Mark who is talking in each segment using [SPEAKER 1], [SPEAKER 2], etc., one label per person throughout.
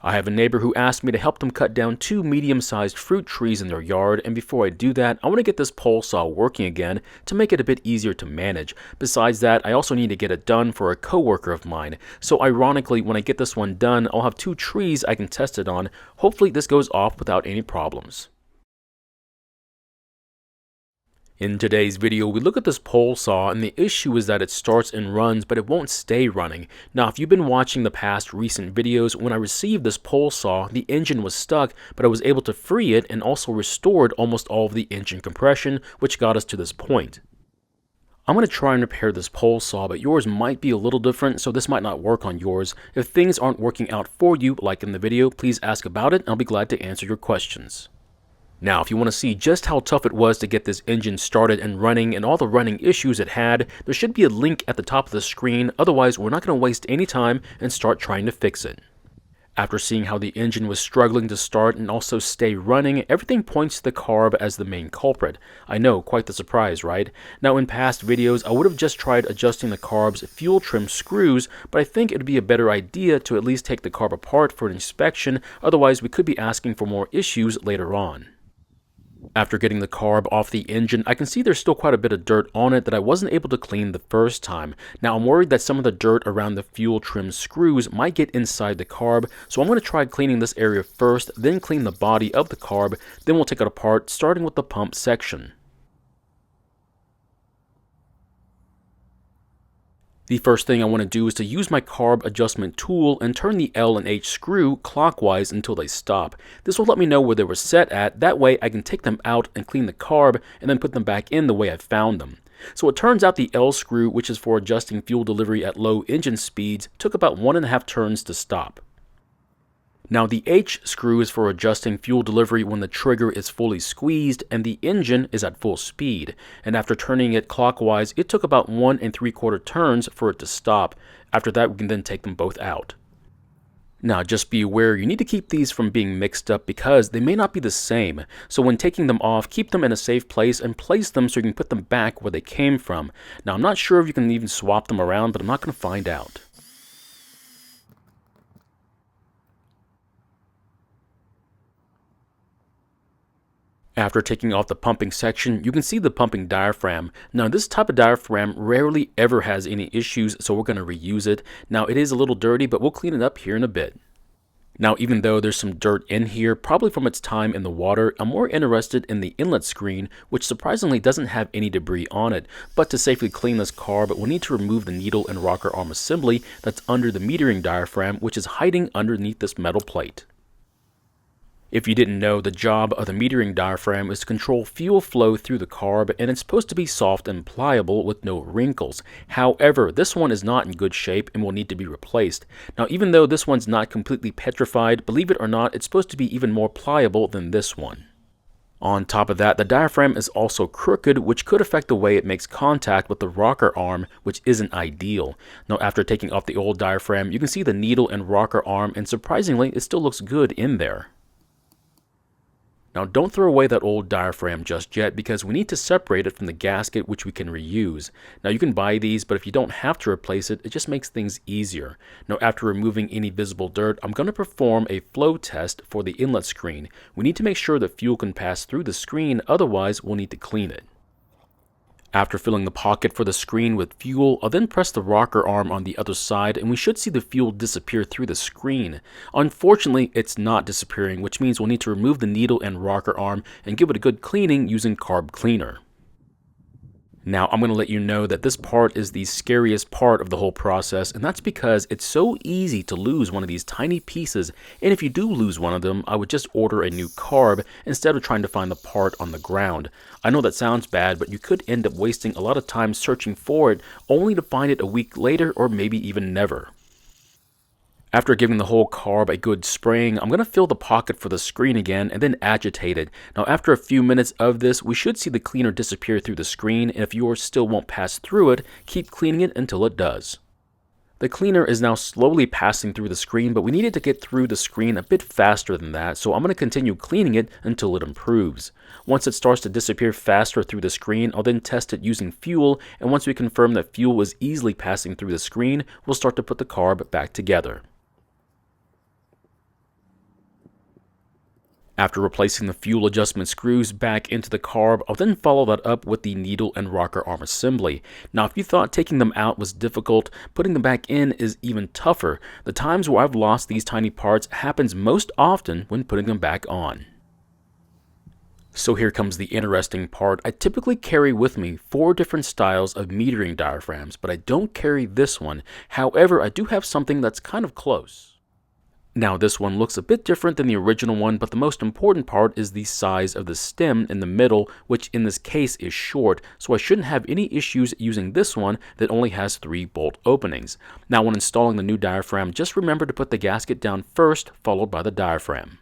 [SPEAKER 1] I have a neighbor who asked me to help them cut down 2 medium-sized fruit trees in their yard, and before I do that, I want to get this pole saw working again to make it a bit easier to manage. Besides that, I also need to get it done for a coworker of mine. So ironically, when I get this one done, I'll have 2 trees I can test it on. Hopefully this goes off without any problems. In today's video, we look at this pole saw, and the issue is that it starts and runs, but it won't stay running. Now, if you've been watching the past recent videos, when I received this pole saw, the engine was stuck, but I was able to free it and also restored almost all of the engine compression, which got us to this point. I'm going to try and repair this pole saw, but yours might be a little different, so this might not work on yours. If things aren't working out for you, like in the video, please ask about it, and I'll be glad to answer your questions. Now, if you want to see just how tough it was to get this engine started and running and all the running issues it had, there should be a link at the top of the screen, otherwise we're not going to waste any time and start trying to fix it. After seeing how the engine was struggling to start and also stay running, everything points to the carb as the main culprit. I know, quite the surprise, right? Now, in past videos, I would have just tried adjusting the carb's fuel trim screws, but I think it would be a better idea to at least take the carb apart for an inspection, otherwise we could be asking for more issues later on. After getting the carb off the engine, I can see there's still quite a bit of dirt on it that I wasn't able to clean the first time. Now, I'm worried that some of the dirt around the fuel trim screws might get inside the carb, so I'm going to try cleaning this area first, then clean the body of the carb, then we'll take it apart, starting with the pump section. The first thing I want to do is to use my carb adjustment tool and turn the L and H screw clockwise until they stop. This will let me know where they were set at, that way I can take them out and clean the carb and then put them back in the way I found them. So it turns out the L screw, which is for adjusting fuel delivery at low engine speeds, took about 1.5 turns to stop. Now the H screw is for adjusting fuel delivery when the trigger is fully squeezed and the engine is at full speed, and after turning it clockwise it took about 1 3/4 turns for it to stop. After that we can then take them both out. Now just be aware you need to keep these from being mixed up because they may not be the same, so when taking them off keep them in a safe place and place them so you can put them back where they came from. Now I'm not sure if you can even swap them around, but I'm not going to find out. After taking off the pumping section, you can see the pumping diaphragm. Now this type of diaphragm rarely ever has any issues, so we're going to reuse it. Now it is a little dirty, but we'll clean it up here in a bit. Now even though there's some dirt in here, probably from its time in the water, I'm more interested in the inlet screen, which surprisingly doesn't have any debris on it. But to safely clean this carb, we'll need to remove the needle and rocker arm assembly that's under the metering diaphragm, which is hiding underneath this metal plate. If you didn't know, the job of the metering diaphragm is to control fuel flow through the carb, and it's supposed to be soft and pliable with no wrinkles. However, this one is not in good shape and will need to be replaced. Now, even though this one's not completely petrified, believe it or not, it's supposed to be even more pliable than this one. On top of that, the diaphragm is also crooked, which could affect the way it makes contact with the rocker arm, which isn't ideal. Now, after taking off the old diaphragm, you can see the needle and rocker arm, and surprisingly, it still looks good in there. Now don't throw away that old diaphragm just yet because we need to separate it from the gasket, which we can reuse. Now you can buy these, but if you don't have to replace it, it just makes things easier. Now after removing any visible dirt, I'm going to perform a flow test for the inlet screen. We need to make sure that fuel can pass through the screen, otherwise we'll need to clean it. After filling the pocket for the screen with fuel, I'll then press the rocker arm on the other side and we should see the fuel disappear through the screen. Unfortunately, it's not disappearing, which means we'll need to remove the needle and rocker arm and give it a good cleaning using carb cleaner. Now, I'm going to let you know that this part is the scariest part of the whole process, and that's because it's so easy to lose one of these tiny pieces, and if you do lose one of them, I would just order a new carb instead of trying to find the part on the ground. I know that sounds bad, but you could end up wasting a lot of time searching for it, only to find it a week later or maybe even never. After giving the whole carb a good spraying, I'm going to fill the pocket for the screen again and then agitate it. Now after a few minutes of this, we should see the cleaner disappear through the screen, and if yours still won't pass through it, keep cleaning it until it does. The cleaner is now slowly passing through the screen, but we needed to get through the screen a bit faster than that, so I'm going to continue cleaning it until it improves. Once it starts to disappear faster through the screen, I'll then test it using fuel, and once we confirm that fuel is easily passing through the screen, we'll start to put the carb back together. After replacing the fuel adjustment screws back into the carb, I'll then follow that up with the needle and rocker arm assembly. Now, if you thought taking them out was difficult, putting them back in is even tougher. The times where I've lost these tiny parts happens most often when putting them back on. So here comes the interesting part. I typically carry with me 4 different styles of metering diaphragms, but I don't carry this one. However, I do have something that's kind of close. Now this one looks a bit different than the original one, but the most important part is the size of the stem in the middle, which in this case is short, so I shouldn't have any issues using this one that only has 3 bolt openings. Now when installing the new diaphragm, just remember to put the gasket down first, followed by the diaphragm.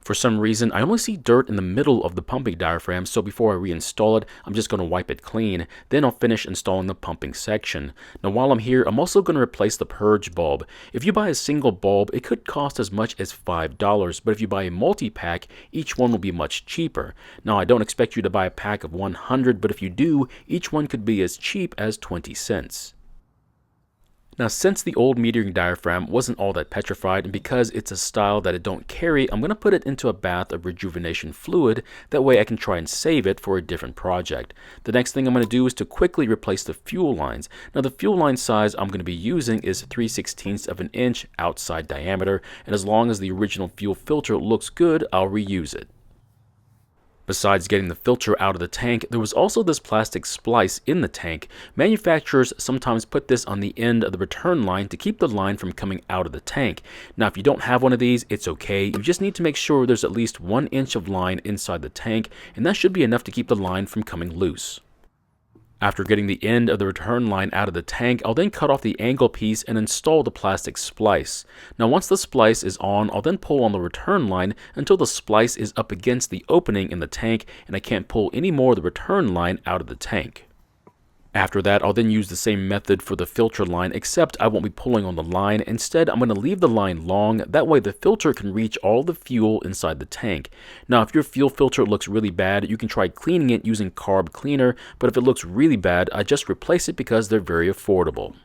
[SPEAKER 1] For some reason, I only see dirt in the middle of the pumping diaphragm, so before I reinstall it, I'm just going to wipe it clean. Then I'll finish installing the pumping section. Now while I'm here, I'm also going to replace the purge bulb. If you buy a single bulb, it could cost as much as $5, but if you buy a multi-pack, each one will be much cheaper. Now I don't expect you to buy a pack of 100, but if you do, each one could be as cheap as 20 cents. Now since the old metering diaphragm wasn't all that petrified, and because it's a style that I don't carry, I'm going to put it into a bath of rejuvenation fluid. That way I can try and save it for a different project. The next thing I'm going to do is to quickly replace the fuel lines. Now the fuel line size I'm going to be using is 3/16 of an inch outside diameter, and as long as the original fuel filter looks good, I'll reuse it. Besides getting the filter out of the tank, there was also this plastic splice in the tank. Manufacturers sometimes put this on the end of the return line to keep the line from coming out of the tank. Now if you don't have one of these, it's okay. You just need to make sure there's at least 1 inch of line inside the tank, and that should be enough to keep the line from coming loose. After getting the end of the return line out of the tank, I'll then cut off the angle piece and install the plastic splice. Now once the splice is on, I'll then pull on the return line until the splice is up against the opening in the tank and I can't pull any more of the return line out of the tank. After that, I'll then use the same method for the filter line, except I won't be pulling on the line. Instead, I'm going to leave the line long. That way the filter can reach all the fuel inside the tank. Now, if your fuel filter looks really bad, you can try cleaning it using carb cleaner, but if it looks really bad, I just replace it because they're very affordable.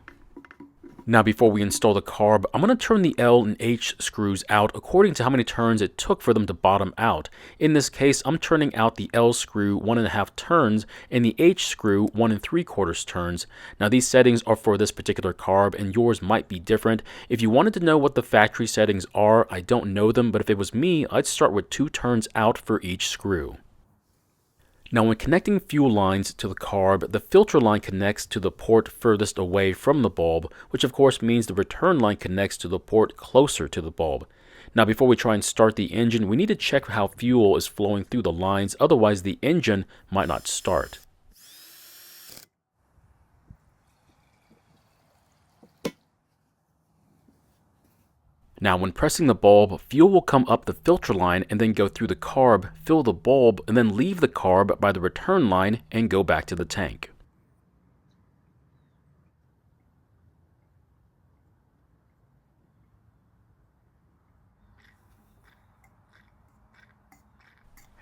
[SPEAKER 1] Now before we install the carb, I'm going to turn the L and H screws out according to how many turns it took for them to bottom out. In this case, I'm turning out the L screw 1.5 turns and the H screw 1 3/4 turns. Now these settings are for this particular carb and yours might be different. If you wanted to know what the factory settings are, I don't know them, but if it was me, I'd start with 2 turns out for each screw. Now when connecting fuel lines to the carb, the filter line connects to the port furthest away from the bulb, which of course means the return line connects to the port closer to the bulb. Now before we try and start the engine, we need to check how fuel is flowing through the lines, otherwise the engine might not start. Now when pressing the bulb, fuel will come up the filter line and then go through the carb, fill the bulb, and then leave the carb by the return line and go back to the tank.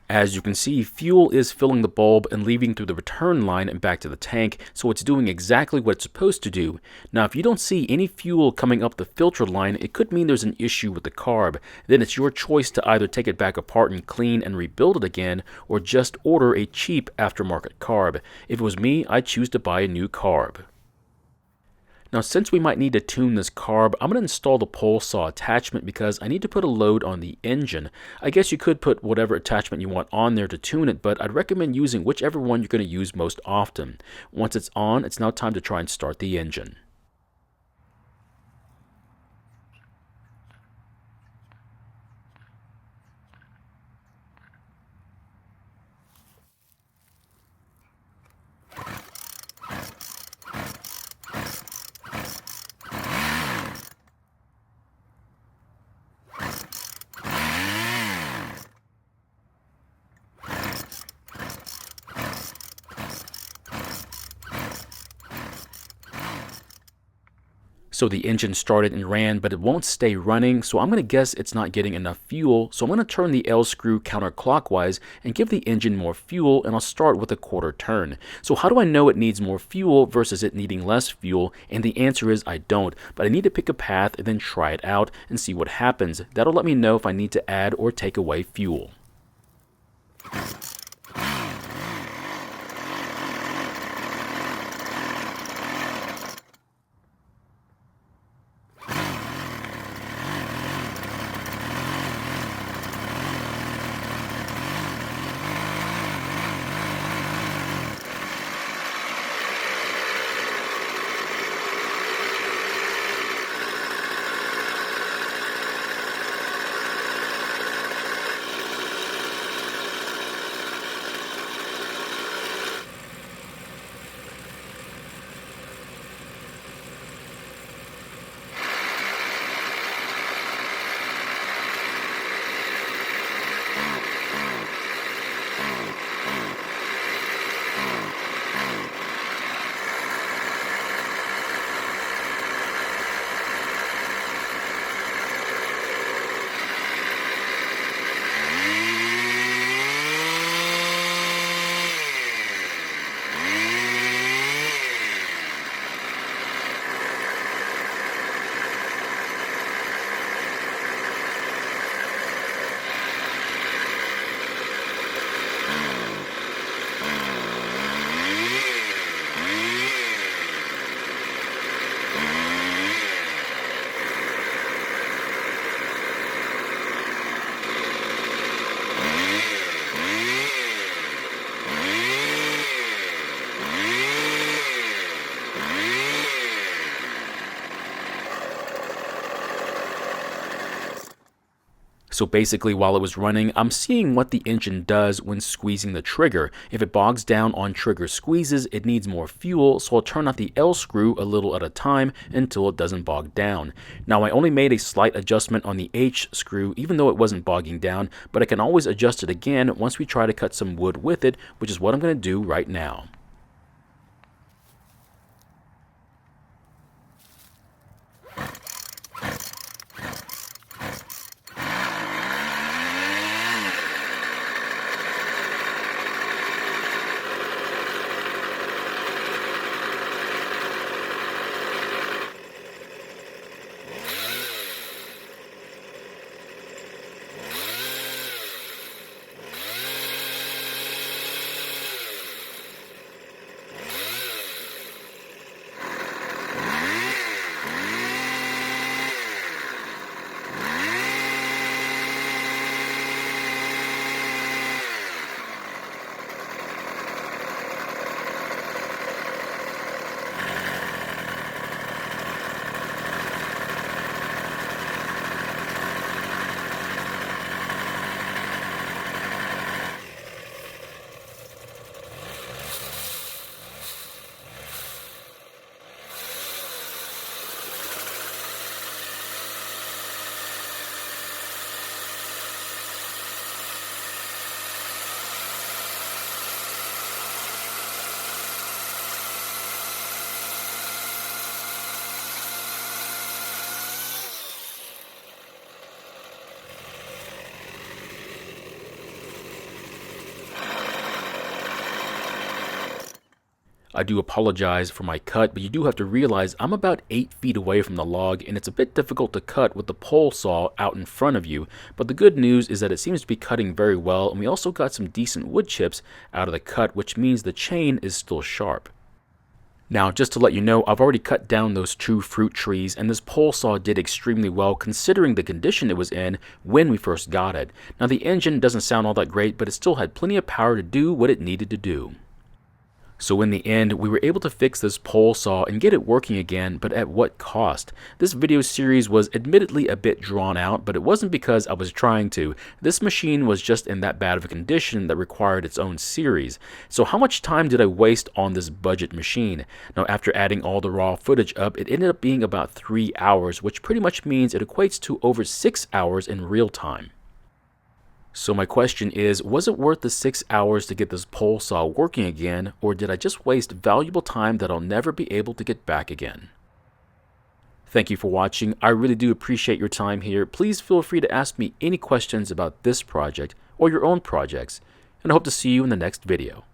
[SPEAKER 1] As you can see, fuel is filling the bulb and leaving through the return line and back to the tank, so it's doing exactly what it's supposed to do. Now, if you don't see any fuel coming up the filter line, it could mean there's an issue with the carb. Then it's your choice to either take it back apart and clean and rebuild it again, or just order a cheap aftermarket carb. If it was me, I'd choose to buy a new carb. Now since we might need to tune this carb, I'm going to install the pole saw attachment because I need to put a load on the engine. I guess you could put whatever attachment you want on there to tune it, but I'd recommend using whichever one you're going to use most often. Once it's on, it's now time to try and start the engine. So the engine started and ran, but it won't stay running, so I'm going to guess it's not getting enough fuel. So I'm going to turn the L screw counterclockwise and give the engine more fuel, and I'll start with a quarter turn. So how do I know it needs more fuel versus it needing less fuel? And the answer is I don't, but I need to pick a path and then try it out and see what happens. That'll let me know if I need to add or take away fuel. So basically, while it was running, I'm seeing what the engine does when squeezing the trigger. If it bogs down on trigger squeezes, it needs more fuel, so I'll turn out the L screw a little at a time until it doesn't bog down. Now, I only made a slight adjustment on the H screw, even though it wasn't bogging down, but I can always adjust it again once we try to cut some wood with it, which is what I'm going to do right now. I do apologize for my cut, but you do have to realize I'm about 8 feet away from the log, and it's a bit difficult to cut with the pole saw out in front of you. But the good news is that it seems to be cutting very well, and we also got some decent wood chips out of the cut, which means the chain is still sharp. Now, just to let you know, I've already cut down those 2 fruit trees, and this pole saw did extremely well considering the condition it was in when we first got it. Now, the engine doesn't sound all that great, but it still had plenty of power to do what it needed to do. So in the end, we were able to fix this pole saw and get it working again, but at what cost? This video series was admittedly a bit drawn out, but it wasn't because I was trying to. This machine was just in that bad of a condition that required its own series. So how much time did I waste on this budget machine? Now, after adding all the raw footage up, it ended up being about 3 hours, which pretty much means it equates to over 6 hours in real time. So my question is, was it worth the 6 hours to get this pole saw working again, or did I just waste valuable time that I'll never be able to get back again? Thank you for watching. I really do appreciate your time here. Please feel free to ask me any questions about this project or your own projects, and I hope to see you in the next video.